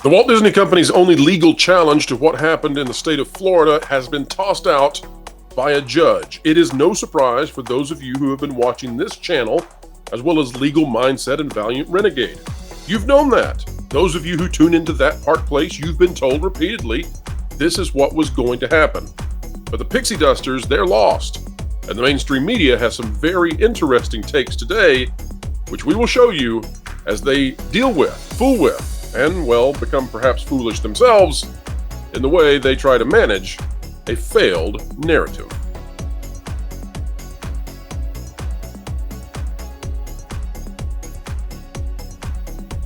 The Walt Disney Company's only legal challenge to what happened in the state of Florida has been tossed out by a judge. It is no surprise for those of you who have been watching this channel, as well as Legal Mindset and Valiant Renegade. You've known that. Those of you who tune into that Park Place, you've been told repeatedly this is what was going to happen. But the pixie dusters, they're lost. And the mainstream media has some very interesting takes today, which we will show you as they deal with, fool with, and, well, become perhaps foolish themselves in the way they try to manage a failed narrative.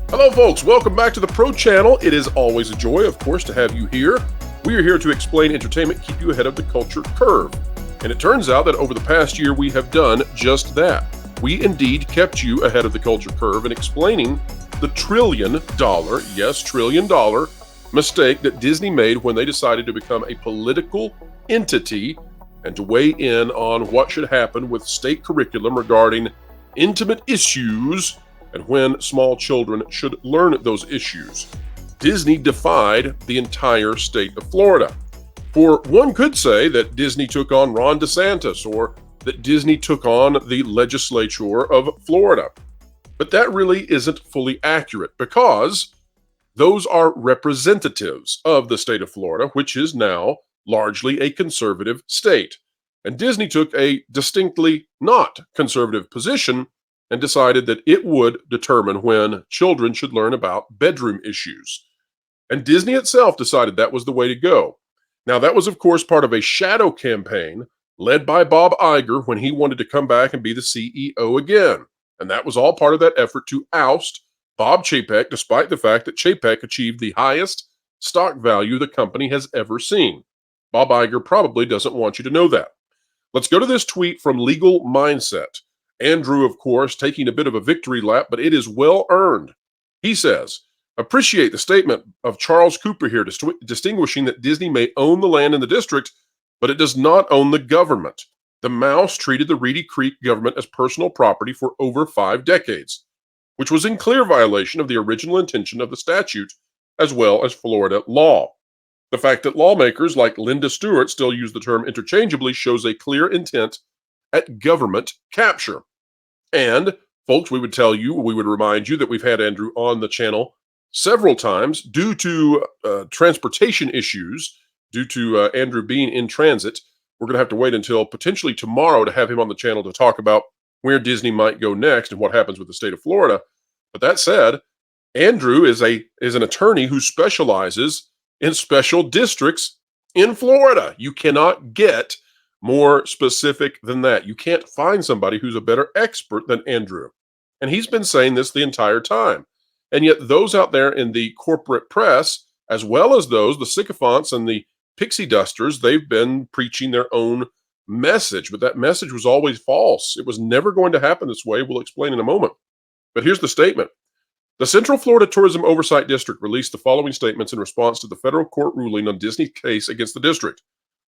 Hello, folks. Welcome back to the Pro Channel. It is always a joy, of course, to have you here. We are here to explain entertainment, keep you ahead of the culture curve. And it turns out that over the past year, we have done just that. We indeed kept you ahead of the culture curve in explaining the $1 trillion, yes, $1 trillion mistake that Disney made when they decided to become a political entity and to weigh in on what should happen with state curriculum regarding intimate issues and when small children should learn those issues. Disney defied the entire state of Florida. For one could say that Disney took on Ron DeSantis or that Disney took on the legislature of Florida. But that really isn't fully accurate because those are representatives of the state of Florida, which is now largely a conservative state. And Disney took a distinctly not conservative position and decided that it would determine when children should learn about bedroom issues. And Disney itself decided that was the way to go. Now, that was, of course, part of a shadow campaign led by Bob Iger when he wanted to come back and be the CEO again. And that was all part of that effort to oust Bob Chapek, despite the fact that Chapek achieved the highest stock value the company has ever seen. Bob Iger probably doesn't want you to know that. Let's go to this tweet from Legal Mindset. Andrew, of course, taking a bit of a victory lap, but it is well earned. He says, appreciate the statement of Charles Cooper here, distinguishing that Disney may own the land in the district, but it does not own the government. The mouse treated the Reedy Creek government as personal property for over 5 decades, which was in clear violation of the original intention of the statute, as well as Florida law. The fact that lawmakers like Linda Stewart still use the term interchangeably shows a clear intent at government capture. And, folks, we would remind you that we've had Andrew on the channel several times due to transportation issues, due to Andrew being in transit. We're going to have to wait until potentially tomorrow to have him on the channel to talk about where Disney might go next and what happens with the state of Florida. But that said, Andrew is an attorney who specializes in special districts in Florida. You cannot get more specific than that. You can't find somebody who's a better expert than Andrew. And he's been saying this the entire time. And yet those out there in the corporate press, as well as those, the sycophants and the pixie dusters, they've been preaching their own message, but that message was always false. It was never going to happen this way. We'll explain in a moment. But here's the statement. The Central Florida Tourism Oversight District released the following statements in response to the federal court ruling on Disney's case against the district.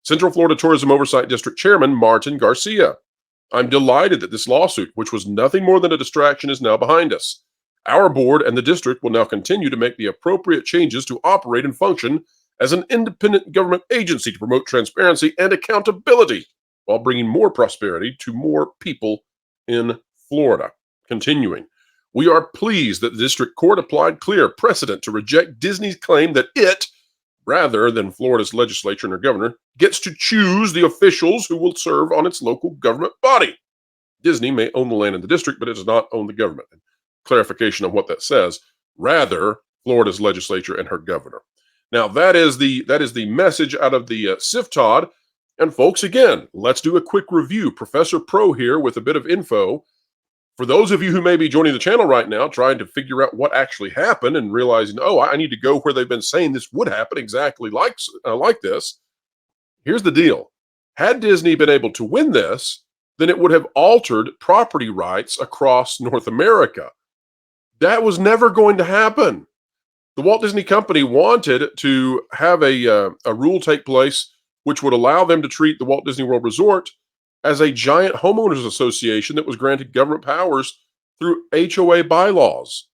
Central Florida Tourism Oversight District Chairman Martin Garcia. I'm delighted that this lawsuit, which was nothing more than a distraction, is now behind us. Our board and the district will now continue to make the appropriate changes to operate and function as an independent government agency to promote transparency and accountability while bringing more prosperity to more people in Florida. Continuing, we are pleased that the district court applied clear precedent to reject Disney's claim that it, rather than Florida's legislature and her governor, gets to choose the officials who will serve on its local government body. Disney may own the land in the district, but it does not own the government. Clarification on what that says. Rather, Florida's legislature and her governor. Now, that is the message out of the cftod. And folks, again, let's do a quick review. Professor Pro here with a bit of info. For those of you who may be joining the channel right now, trying to figure out what actually happened and realizing, oh, I need to go where they've been saying this would happen exactly like this. Here's the deal. Had Disney been able to win this, then it would have altered property rights across North America. That was never going to happen. The Walt Disney Company wanted to have a rule take place which would allow them to treat the Walt Disney World Resort as a giant homeowners association that was granted government powers through HOA bylaws.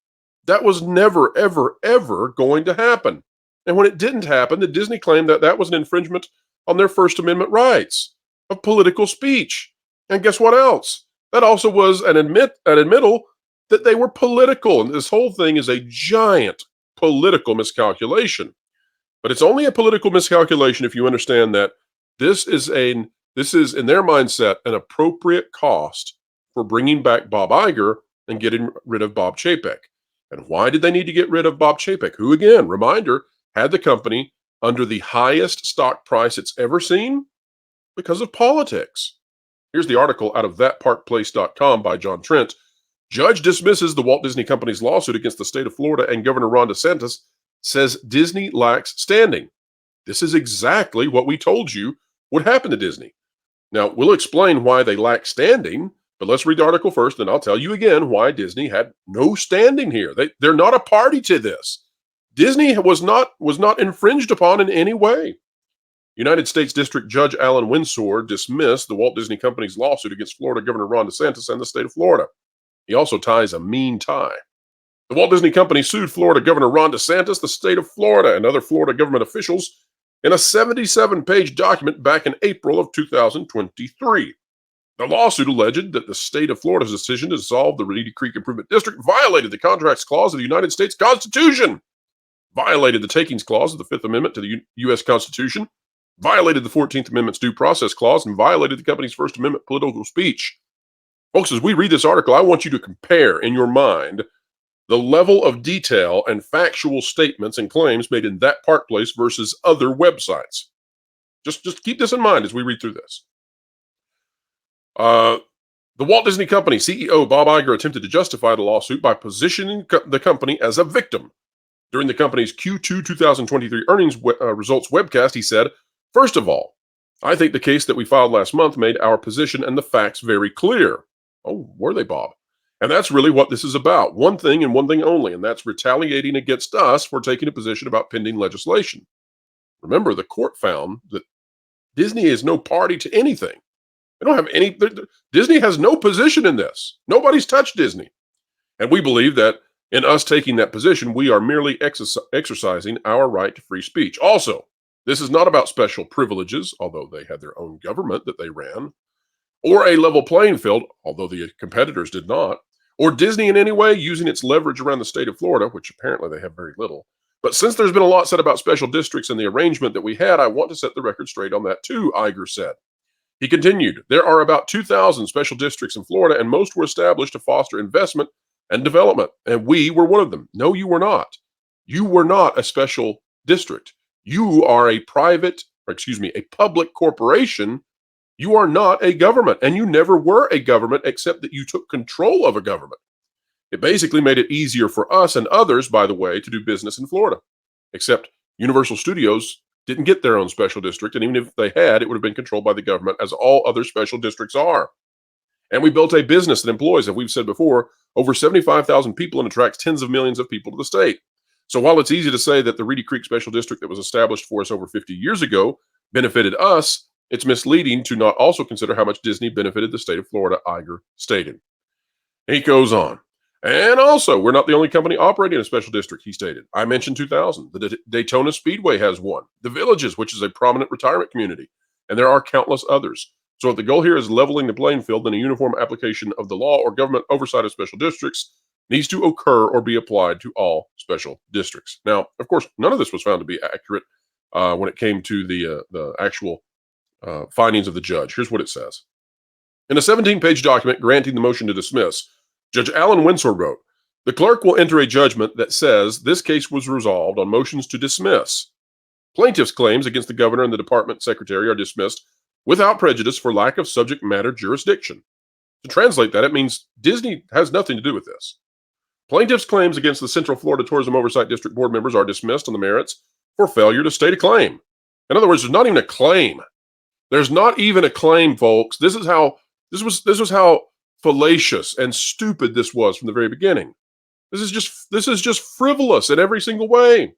That was never, ever, ever going to happen. And when it didn't happen, the Disney claimed that that was an infringement on their First Amendment rights of political speech. And guess what else? That also was an admittal that they were political. And this whole thing is a giant political miscalculation. But it's only a political miscalculation if you understand that this is in their mindset an appropriate cost for bringing back Bob Iger and getting rid of Bob Chapek. And why did they need to get rid of Bob Chapek, who, again, reminder, had the company under the highest stock price it's ever seen? Because of politics. Here's the article out of thatparkplace.com by John Trent. Judge dismisses the Walt Disney Company's lawsuit against the state of Florida, and Governor Ron DeSantis says Disney lacks standing. This is exactly what we told you would happen to Disney. Now, we'll explain why they lack standing, but let's read the article first, and I'll tell you again why Disney had no standing here. They're not a party to this. Disney was not infringed upon in any way. United States District Judge Alan Windsor dismissed the Walt Disney Company's lawsuit against Florida Governor Ron DeSantis and the state of Florida. He also ties a mean tie. The Walt Disney Company sued Florida Governor Ron DeSantis, the state of Florida, and other Florida government officials in a 77-page document back in April of 2023. The lawsuit alleged that the state of Florida's decision to dissolve the Reedy Creek Improvement District violated the Contracts Clause of the United States Constitution, violated the Takings Clause of the Fifth Amendment to the U.S. Constitution, violated the 14th Amendment's Due Process Clause, and violated the company's First Amendment political speech. Folks, as we read this article, I want you to compare in your mind the level of detail and factual statements and claims made in That Park Place versus other websites. Just keep this in mind as we read through this. The Walt Disney Company CEO Bob Iger attempted to justify the lawsuit by positioning the company as a victim. During the company's Q2 2023 earnings results webcast, he said, "First of all, I think the case that we filed last month made our position and the facts very clear." Oh, were they, Bob? And that's really what this is about. One thing and one thing only, and that's retaliating against us for taking a position about pending legislation. Remember, the court found that Disney is no party to anything. They don't have any, Disney has no position in this. Nobody's touched Disney. And we believe that in us taking that position, we are merely exercising our right to free speech. Also, this is not about special privileges, although they had their own government that they ran, or a level playing field, although the competitors did not, or Disney in any way using its leverage around the state of Florida, which apparently they have very little. But since there's been a lot said about special districts and the arrangement that we had, I want to set the record straight on that too, Iger said. He continued, there are about 2,000 special districts in Florida, and most were established to foster investment and development, and we were one of them. No, you were not. You were not a special district. You are a public corporation. You are not a government, and you never were a government except that you took control of a government. It basically made it easier for us and others, by the way, to do business in Florida, except Universal Studios didn't get their own special district, and even if they had, it would have been controlled by the government, as all other special districts are. And we built a business that employs, as we've said before, over 75,000 people and attracts tens of millions of people to the state. So while it's easy to say that the Reedy Creek Special District that was established for us over 50 years ago benefited us, it's misleading to not also consider how much Disney benefited the state of Florida, Iger stated. He goes on. And also, we're not the only company operating a special district, he stated. I mentioned 2000. The Daytona Speedway has one. The Villages, which is a prominent retirement community. And there are countless others. So if the goal here is leveling the playing field, then a uniform application of the law or government oversight of special districts needs to occur or be applied to all special districts. Now, of course, none of this was found to be accurate when it came to the actual findings of the judge. Here's what it says. In a 17-page document granting the motion to dismiss, Judge Alan Windsor wrote, the clerk will enter a judgment that says this case was resolved on motions to dismiss. Plaintiff's claims against the governor and the department secretary are dismissed without prejudice for lack of subject matter jurisdiction. To translate that, it means Disney has nothing to do with this. Plaintiff's claims against the Central Florida Tourism Oversight District board members are dismissed on the merits for failure to state a claim. In other words, there's not even a claim. There's not even a claim, folks. This was how fallacious and stupid this was from the very beginning. This is just frivolous in every single way.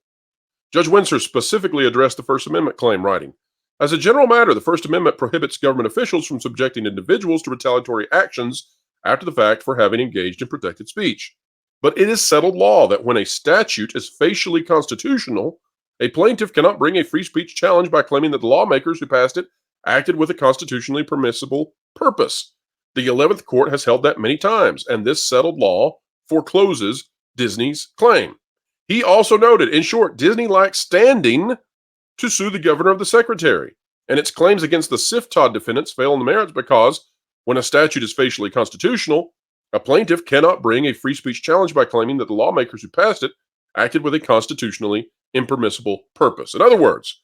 Judge Windsor specifically addressed the First Amendment claim, writing, as a general matter, the First Amendment prohibits government officials from subjecting individuals to retaliatory actions after the fact for having engaged in protected speech. But it is settled law that when a statute is facially constitutional, a plaintiff cannot bring a free speech challenge by claiming that the lawmakers who passed it acted with a constitutionally permissible purpose. The 11th Court has held that many times, and this settled law forecloses Disney's claim. He also noted, in short, Disney lacks standing to sue the governor of the secretary, and its claims against the cftod defendants fail on the merits because when a statute is facially constitutional, a plaintiff cannot bring a free speech challenge by claiming that the lawmakers who passed it acted with a constitutionally impermissible purpose. In other words,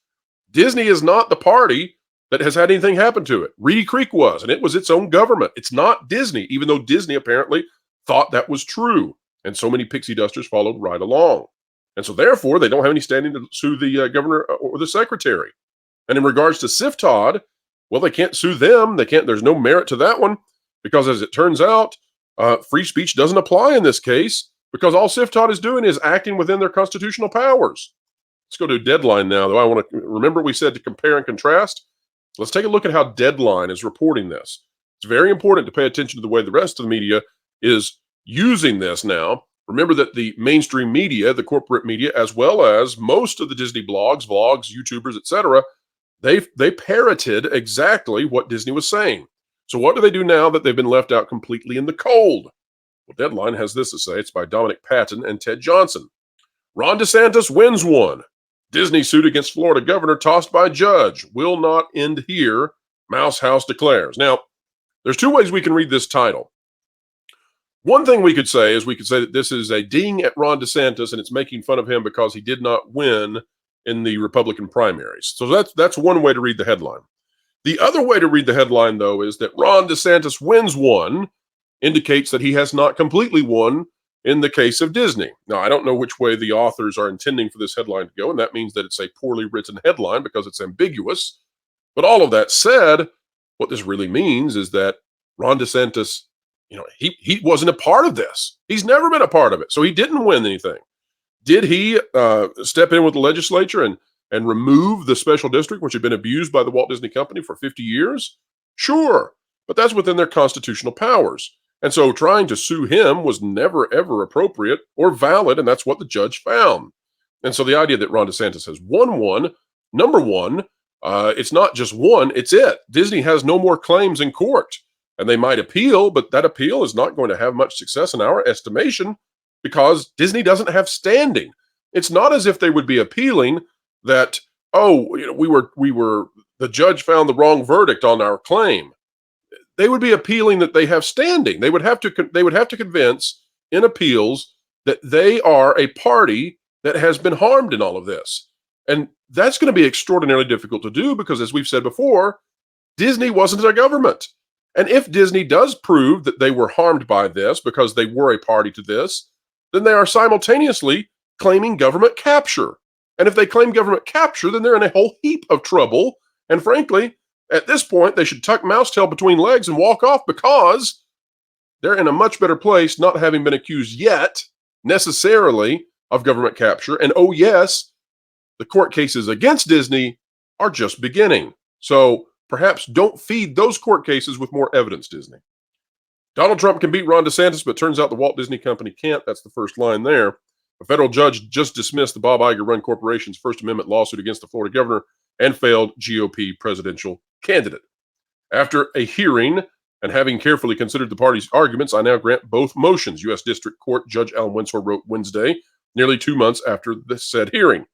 Disney is not the party that has had anything happen to it. Reedy Creek was, and it was its own government. It's not Disney, even though Disney apparently thought that was true. And so many pixie dusters followed right along. And so therefore, they don't have any standing to sue the governor or the secretary. And in regards to cftod, well, they can't sue them. They can't. There's no merit to that one because, as it turns out, free speech doesn't apply in this case because all cftod is doing is acting within their constitutional powers. Let's go to Deadline now, though. I want to remember we said to compare and contrast. Let's take a look at how Deadline is reporting this. It's very important to pay attention to the way the rest of the media is using this now. Remember that the mainstream media, the corporate media, as well as most of the Disney blogs, vlogs, YouTubers, etc., they parroted exactly what Disney was saying. So what do they do now that they've been left out completely in the cold? Well, Deadline has this to say. It's by Dominic Patton and Ted Johnson. Ron DeSantis wins one. Disney suit against Florida governor tossed by judge. Will not end here, Mouse House declares. Now, there's two ways we can read this title. One thing we could say is that this is a ding at Ron DeSantis and it's making fun of him because he did not win in the Republican primaries. So that's one way to read the headline. The other way to read the headline, though, is that Ron DeSantis wins one indicates that he has not completely won in the case of Disney. Now, I don't know which way the authors are intending for this headline to go, and that means that it's a poorly written headline because it's ambiguous. But all of that said, what this really means is that Ron DeSantis, he wasn't a part of this. He's never been a part of it, so he didn't win anything. Did he step in with the legislature and remove the special district, which had been abused by the Walt Disney Company for 50 years? Sure, but that's within their constitutional powers. And so trying to sue him was never, ever appropriate or valid, and that's what the judge found. And so the idea that Ron DeSantis has won one, number one, it's not just one, it's it. Disney has no more claims in court, and they might appeal, but that appeal is not going to have much success in our estimation because Disney doesn't have standing. It's not as if they would be appealing that, the judge found the wrong verdict on our claim. They would be appealing that they have standing. They would have to convince in appeals that they are a party that has been harmed in all of this. And that's going to be extraordinarily difficult to do because, as we've said before, Disney wasn't a government. And if Disney does prove that they were harmed by this because they were a party to this, then they are simultaneously claiming government capture. And if they claim government capture, then they're in a whole heap of trouble. And frankly, at this point, they should tuck Mousetail between legs and walk off because they're in a much better place not having been accused yet, necessarily, of government capture. And oh yes, the court cases against Disney are just beginning. So perhaps don't feed those court cases with more evidence, Disney. Donald Trump can beat Ron DeSantis, but turns out the Walt Disney Company can't. That's the first line there. A federal judge just dismissed the Bob Iger-run corporation's First Amendment lawsuit against the Florida governor and failed GOP presidential candidate. After a hearing and having carefully considered the parties' arguments, I now grant both motions, U.S. District Court Judge Alan Windsor wrote Wednesday, nearly 2 months after the said hearing.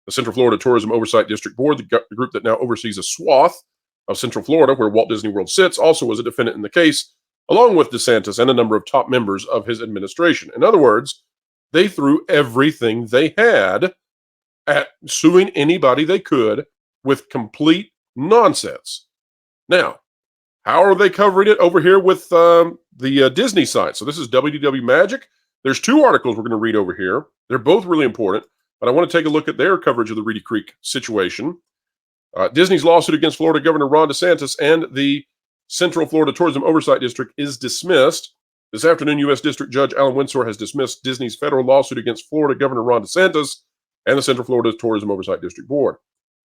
The Central Florida Tourism Oversight District Board, the group that now oversees a swath of Central Florida, where Walt Disney World sits, also was a defendant in the case, along with DeSantis and a number of top members of his administration. In other words, they threw everything they had at suing anybody they could with complete nonsense. Now, how are they covering it over here with the Disney site? So this is WDW Magic. There's two articles we're going to read over here. They're both really important, but I want to take a look at their coverage of the Reedy Creek situation. Disney's lawsuit against Florida Governor Ron DeSantis and the Central Florida Tourism Oversight District is dismissed. This afternoon, U.S. District Judge Alan Windsor has dismissed Disney's federal lawsuit against Florida Governor Ron DeSantis and the Central Florida Tourism Oversight District Board.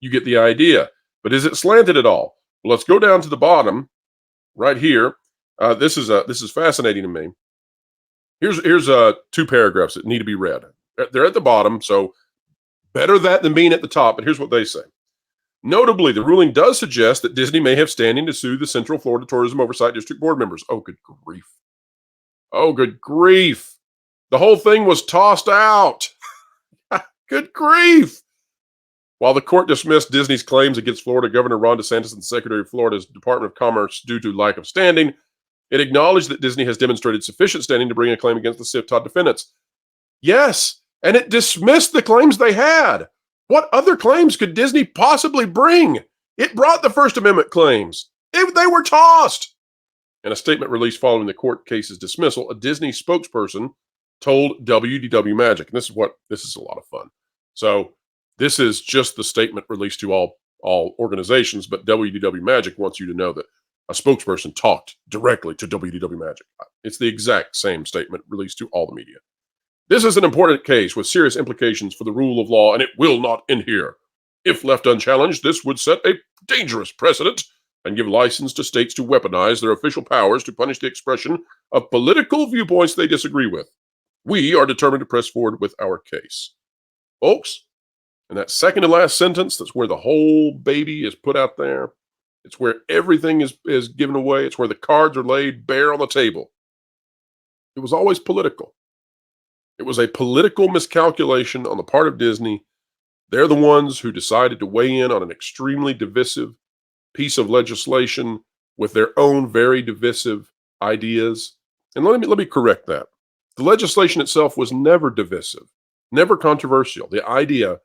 You get the idea. But is it slanted at all? Well, let's go down to the bottom right here. This is fascinating to me. Here's two paragraphs that need to be read. They're at the bottom, so better that than being at the top. But here's what they say. Notably, the ruling does suggest that Disney may have standing to sue the Central Florida Tourism Oversight District board members. Oh, good grief. Oh, good grief. The whole thing was tossed out. Good grief. While the court dismissed Disney's claims against Florida Governor Ron DeSantis and Secretary of Florida's Department of Commerce due to lack of standing, it acknowledged that Disney has demonstrated sufficient standing to bring a claim against the cftod defendants. Yes, and it dismissed the claims they had. What other claims could Disney possibly bring? It brought the First Amendment claims. They were tossed. In a statement released following the court case's dismissal, a Disney spokesperson told WDW Magic, and this is a lot of fun. So this is just the statement released to all organizations, but WDW Magic wants you to know that a spokesperson talked directly to WDW Magic. It's the exact same statement released to all the media. This is an important case with serious implications for the rule of law, and it will not end here. If left unchallenged, this would set a dangerous precedent and give license to states to weaponize their official powers to punish the expression of political viewpoints they disagree with. We are determined to press forward with our case. Folks, in that second to last sentence, that's where the whole baby is put out there. It's where everything is given away. It's where the cards are laid bare on the table. It was always political. It was a political miscalculation on the part of Disney. They're the ones who decided to weigh in on an extremely divisive piece of legislation with their own very divisive ideas. And let me correct that. The legislation itself was never divisive, never controversial. The idea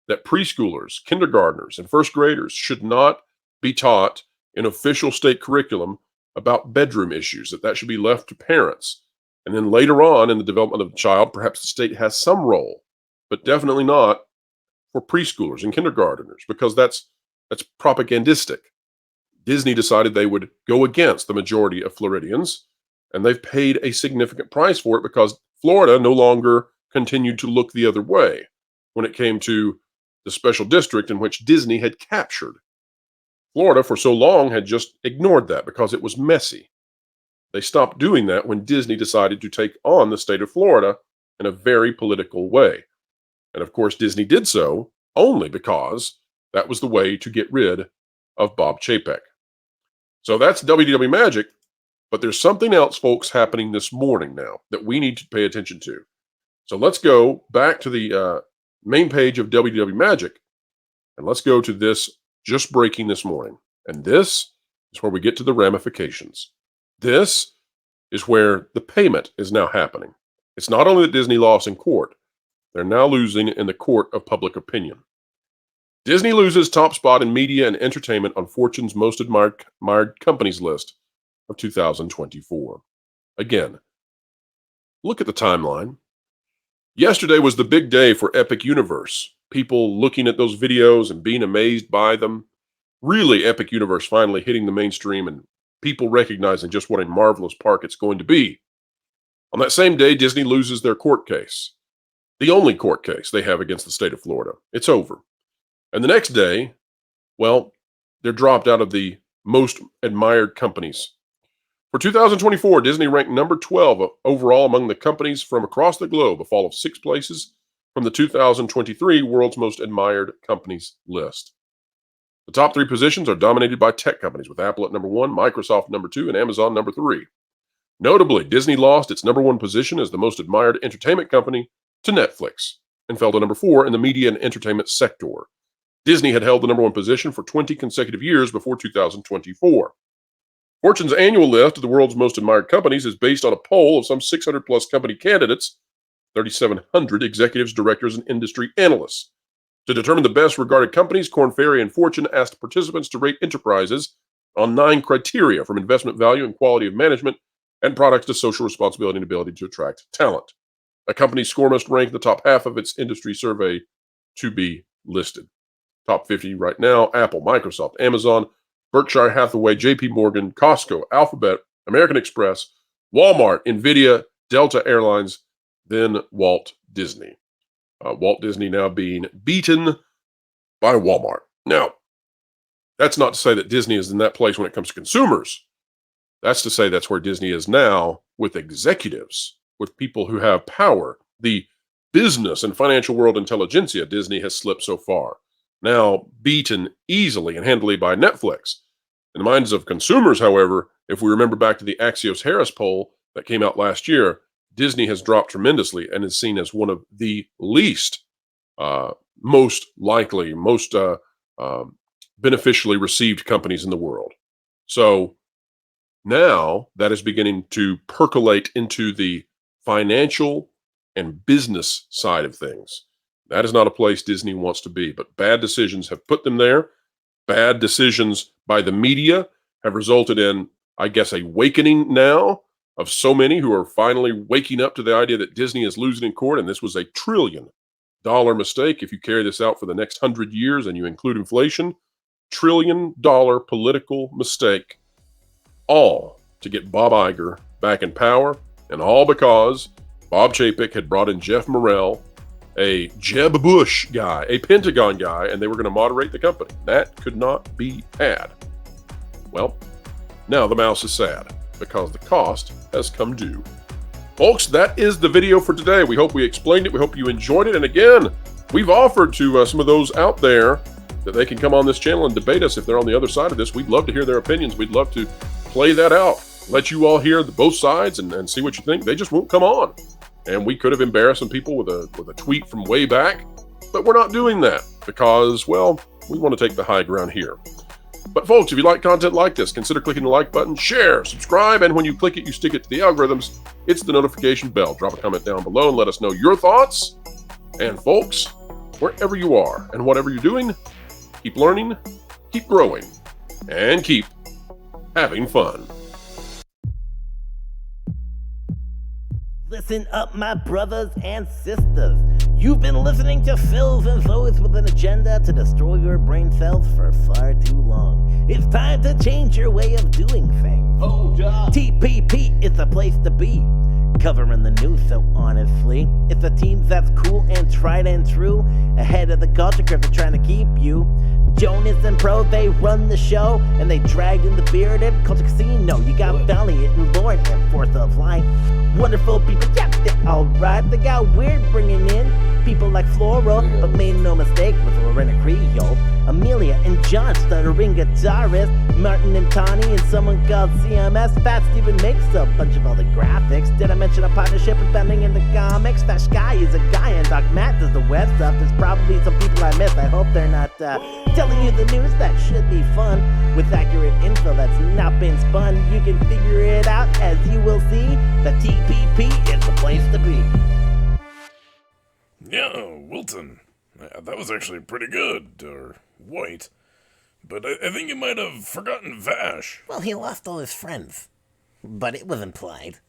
that preschoolers, kindergartners, and first graders should not be taught in official state curriculum about bedroom issues, that should be left to parents. And then later on in the development of the child, perhaps the state has some role, but definitely not for preschoolers and kindergartners, because that's propagandistic. Disney decided they would go against the majority of Floridians, and they've paid a significant price for it because Florida no longer continued to look the other way when it came to the special district in which Disney had captured. Florida for so long had just ignored that because it was messy. They stopped doing that when Disney decided to take on the state of Florida in a very political way. And of course, Disney did so only because that was the way to get rid of Bob Chapek. So that's WDW Magic, but there's something else, folks, happening this morning now that we need to pay attention to. So let's go back to the main page of WDW Magic, and let's go to this just breaking this morning. And this is where we get to the ramifications. This is where the payment is now happening. It's not only that Disney lost in court, they're now losing in the court of public opinion. Disney loses top spot in media and entertainment on Fortune's most admired companies list of 2024. Again, look at the timeline. Yesterday was the big day for Epic Universe. People looking at those videos and being amazed by them. Really, Epic Universe finally hitting the mainstream and people recognizing just what a marvelous park it's going to be. On that same day, Disney loses their court case. The only court case they have against the state of Florida. It's over. And the next day, well, they're dropped out of the most admired companies. For 2024, Disney ranked number 12 overall among the companies from across the globe, a fall of 6 places from the 2023 World's Most Admired Companies list. The top 3 positions are dominated by tech companies, with Apple at number 1, Microsoft number 2, and Amazon number 3. Notably, Disney lost its number 1 position as the most admired entertainment company to Netflix and fell to number 4 in the media and entertainment sector. Disney had held the number 1 position for 20 consecutive years before 2024. Fortune's annual list of the world's most admired companies is based on a poll of some 600 plus company candidates, 3,700 executives, directors, and industry analysts. To determine the best regarded companies, Korn Ferry and Fortune asked participants to rate enterprises on 9 criteria, from investment value and quality of management and products to social responsibility and ability to attract talent. A company's score must rank the top half of its industry survey to be listed. Top 50 right now: Apple, Microsoft, Amazon, Berkshire Hathaway, JP Morgan, Costco, Alphabet, American Express, Walmart, Nvidia, Delta Airlines, then Walt Disney. Walt Disney now being beaten by Walmart. Now, that's not to say that Disney is in that place when it comes to consumers. That's to say that's where Disney is now with executives. with people who have power. The business and financial world intelligentsia, Disney has slipped so far. Now beaten easily and handily by Netflix. In the minds of consumers, however, if we remember back to the Axios Harris poll that came out last year, Disney has dropped tremendously and is seen as one of the least most likely, most beneficially received companies in the world. So now that is beginning to percolate into the financial and business side of things. That is not a place Disney wants to be, but bad decisions have put them there. Bad decisions by the media have resulted in, I guess, a awakening now of so many who are finally waking up to the idea that Disney is losing in court, and this was a $1 trillion mistake. If you carry this out for the next 100 years and you include inflation, $1 trillion political mistake, all to get Bob Iger back in power, and all because Bob Chapek had brought in Jeff Morrell, a Jeb Bush guy, a Pentagon guy, and they were going to moderate the company. That could not be had. Well, now the mouse is sad because the cost has come due. Folks, that is the video for today. We hope we explained it. We hope you enjoyed it. And again, we've offered to some of those out there that they can come on this channel and debate us if they're on the other side of this. We'd love to hear their opinions. We'd love to play that out, let you all hear both sides and see what you think. They just won't come on. And we could have embarrassed some people with a tweet from way back, but we're not doing that because, well, we want to take the high ground here. But folks, if you like content like this, consider clicking the like button, share, subscribe, and when you click it, you stick it to the algorithms. It's the notification bell. Drop a comment down below and let us know your thoughts. And folks, wherever you are and whatever you're doing, keep learning, keep growing, and keep having fun. Listen up, my brothers and sisters. You've been listening to Phils and those with an agenda to destroy your brain cells for far too long. It's time to change your way of doing things. Hold up. TPP is the place to be. Covering the news, so honestly, it's a team that's cool and tried and true. Ahead of the culture curve, they're trying to keep you. Jonas and Pro, they run the show, and they dragged in the bearded culture casino. You got Valiant and Lord and Fourth of Light. Wonderful people, yeah, they're alright. They got weird bringing in people like Floral, but made no mistake with Lorena Creole. Amelia and John, stuttering guitarist. Martin and Tawny and someone called CMS. Fat Steven makes a bunch of all the graphics. Did I mention a partnership with Bending in the comics? Fat Sky is a guy and Doc Matt does the web stuff. There's probably some people I missed. I hope they're not telling you the news. That should be fun with accurate info that's not been spun. You can figure it out as you will see. The TPP is the place to be. Yeah, Wilton. That was actually pretty good, or White. But I think you might have forgotten Vash. Well, he lost all his friends. But it was implied.